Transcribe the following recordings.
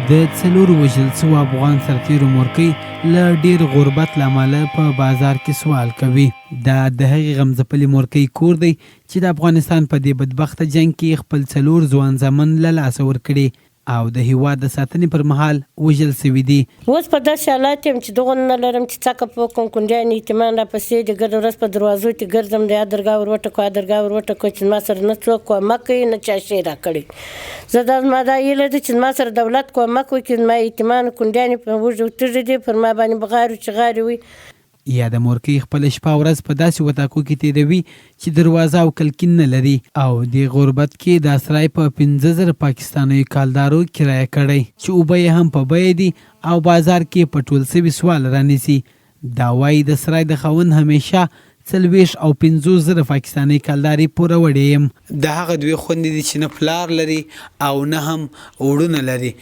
د څلورو وژل شوو افغان سرتیرو مورکۍ له ډېر غربت له امله په بازار کې سوال کوي. دا د هغې غمځپلې مورکۍ کور دی چې د افغانستان په دې بدبخته جنګ کې خپل څلور ځوان زامن له لاسه ورکړي او د هېواد د ساتنې پر مهال وژل سوي دي. اوس په داسې حالات یم چې دغه نه لرم چې څکه په کوم کونډیان یتیمان راپسې د ګرده ورځ په دروازو کې ګرځم د یا درګاه ور وټکو چې ما سره نه څوک کومک کوي نه چا شی راکړی. زه دا زما دا هیله ده چې ما سره دولت کومک وکړي، زما یتیمان کونډیانې په وږو تږي دي، پر ما باندې بغارو چغارې وي. یا د مورکۍ خپله شپه ورځ په داسې وطاقو کې تېروي چې دروازه او کلکین نه لري او د غربت کې دا سرای په 15,000 پاکستانیو کالدارو کرایه کړی چې اوبه یې هم په بیه دي او بازار کې په ټول سوي سوال رانیسي. دا وایي د سرای د خاوند همیشه 40 او 50,000 پاکستاني کلدارې پوروړې یم. د هغه دوی خوندې دي چې نه پلار لري او نه هم وړونه لري.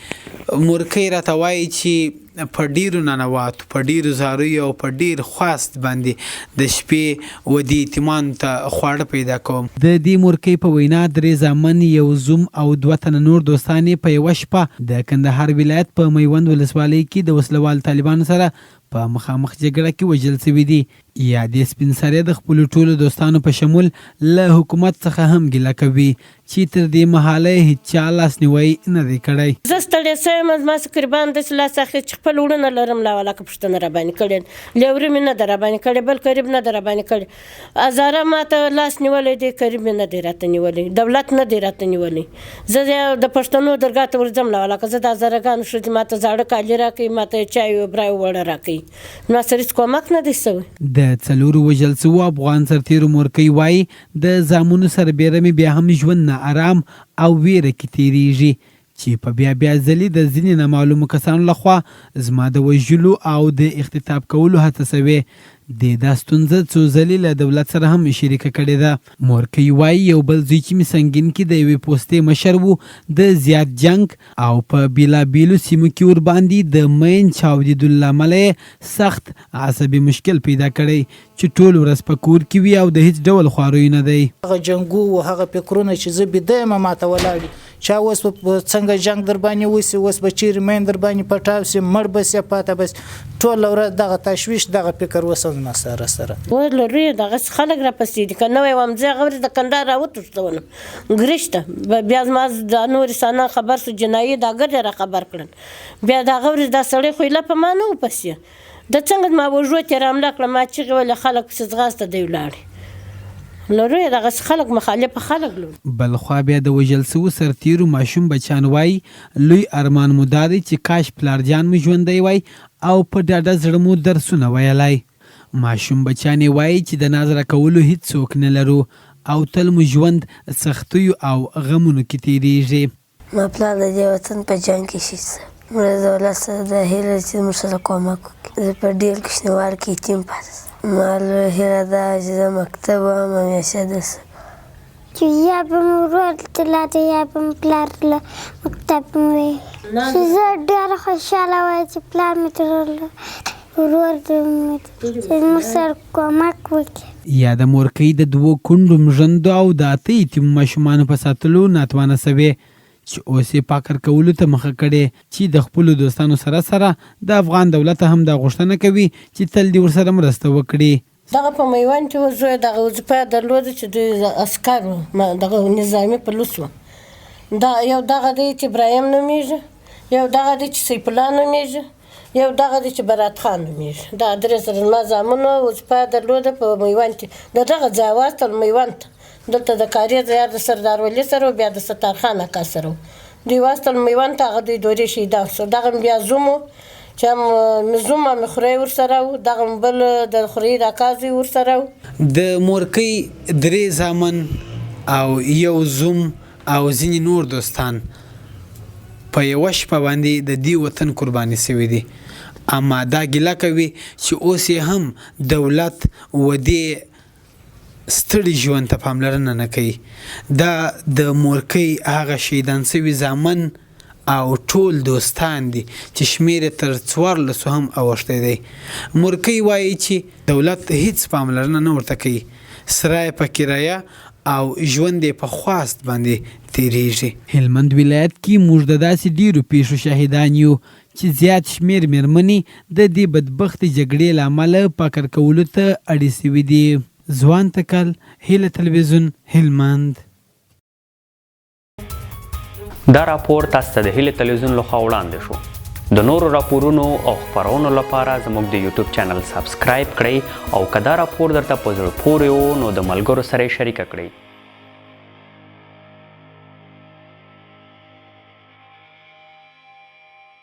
مورکۍ راته وایي چې په ډیرو ننواتو په ډیرو زاریو او په ډیر خواست باندې د شپې و د یتیمانو ته خواړه پیدا کوم. د دې مورکۍ په وینا 3 زامن، یو زوم او 2 تنه نور دوستان یې په یوه شپه د کندهار ولایت په میوند ولسوالۍ کې د وسلوال طالبانو سره په مخامخ جګړه کې وژل سوي دي. یا د سپین سرې د خپلو ټولو دوستانو په شمول له حکومت څخه هم ګیله کوي چې تر دې مهاله هیڅ چا لاسنیوی نه دی کړی. زه ستړې سوی یم، زما څه قربان داسې لاس اخلي چې خپل وړونه لرم، لا ولاکه پوښتنه راباندې کړې، لیوري مې نه ده راباندې کړې، بل قریب نه ده راباندې کړې. هزاره ماته لاس نیولی دی، قریب مې نه دی راته نیولی، دولت نه دی راته نیولی. زه د پښتنو درګاه ته ورځم، لا ولاکه زه د هزارهګانو ښځې ماته زاړه کالي راکوي، ماته چای او برای وړه راکوي، ما سره هېڅ کومک نه دی سوی. د څلورو وژل شوو افغان سرتیرو مورکۍ وایي د زامنو سره بیرمې بیا هم ژوند نه ارام او ویره کې تیریږي چې په بیا ځلې د ځینې نامعلومو کسانو لخوا زما د وژلو او د اختطاف کولو هڅه سوې. دا ستونزه څو ځلې له دولت سره هم شریکه کړې ده. مورکۍ وایي یو بل زوی چې مې سنګین کې د یوې پوستې مشر و، د زیات جنګ او په بیلابیلو سیمو کې ورباندې د مین چاودېدو له امله یې سخت عصبي مشکل پیدا کړی چې ټول ورځ په کور کې وي او د هیڅ ډول خواروی نه دی. هغه جنګو و هغه فکرونه چې زه بیده یم ماته ولاړ چا اوس څنګه جنګ در باندې وسي، اوس به چیرې مین در باندې پټاو سي، مړ به سي، پاته به ټوله ورځ دغه تشویش دغه فکر وسه زما سره اوس لري دغسې خلک راپسې دي. که نوی وم زه هغه ورځ د کندهار راوتښتولم ګرشته، بیا زما د نور انسانان خبر سو، جنایي دا ګرد را خبر کړل، بیا د هغه ورځ دا سړی خو ایله په ما نه وپسې د څنګه زما وژو ترې حمله کړه، ما چغې ویلې خلک پسې ځغاسته دی ولاړې لري دغسې خلک مخالفه خلک لري. بلخوا بیا د وژل شوو سرتیرو ماشوم بچیان وایي لوی ارمان مو دا دی چې کاش پلارجان مو ژوندی وای او په ډاډه زړه مو درسونه ویلی. ماشوم بچیان یې وایي چې د ناز راکولو هیڅ څوک نه لرو او تل مو ژوند سختیو او غمونو کې تیریږي. ما پلار د دې وطن په جنګ کې شهید سو، مړه د دولت سره د هیله چې موږ سره کومک وکړي. زه په ډېر کوچنیوالي کې یتیم پاتې سوم. ما لویه هیله ده چې زه مکتب وم همیشه ده سم چې یا به مې ورور ته لاړه یا به مې پلار له مکتب مې ویل چې زه ډېره خوشحاله وای چې پلار مې ته ورور چې موږ سره کومک وکړي. یا د مورکۍ د 2 کونډو مژندو او د 8 یتیمو ماشومانو په ساتلو ناتوانه سوې چې اوس یې پاکر کولو ته مخه کړې چې د خپلو دوستانو سره د افغان دولت هم دا غوښتنه کوي چې تل دې ورسره مرسته وکړي. دغه په میوند کې وه زوی دغه وظیفه یې درلوده چې دوی عسکر وو، دغه نظامي پولیس وو. دا یو دغه دی چې ابراهیم نومیږي، یو دغه دی چې سیف الله نومیږي، یو دغه دی چې برات خان نومیږي. دا 3 سره زما زامنو وظیفه یې درلوده په میوند کې. د دغه ځای واستل میوند ته، دلته د کاري ځای د سردار ولی سره بیا د ستار خان اکا سره دوی واستل میوند ته، هغه دوی دورې شهیدان شو. دغه بیا زوم و چې هم زوم هم خورۍ ورسره و، دغه بل د خورۍ د اکا زوی ورسره و. د مورکۍ 3 زامن او یو زوم او ځینې نور دوستان په یوه شپه باندې د دې وطن قرباني سوي دي، اما دا ګیله کوي چې اوس یې هم دولت و دې ستړي ژوند ته پاملرنه نه کوي. دا د مورکۍ هغه شهیدان سوي زامن او ټول دوستان دي چې شمیر تر 14 هم اوښتی دی. مورکۍ وایي چې دولت هیڅ پاملرنه نه ورته کوي، سرای په کرایه او ژوند یې په خواست باندې تیریږي. هلمند ولایت کې موږ د داسې ډیرو پیښو شاهدان یو چې زیات شمیر میرمنې د دې بدبختې جګړې له امله پاکر کولو ته اړې سوي دي. ځوان تکل، هیله تلویزیون، هلمند. دا راپور تاسو ته د هیله تلویزیون لخوا وړاندې شو. د نورو راپورونو او خپرونو لپاره زموږ د یوټیوب چینل سبسکرایب کړئ او که دا راپور درته په زړه پورې و نو د ملګرو سره یې شریکه کړئ.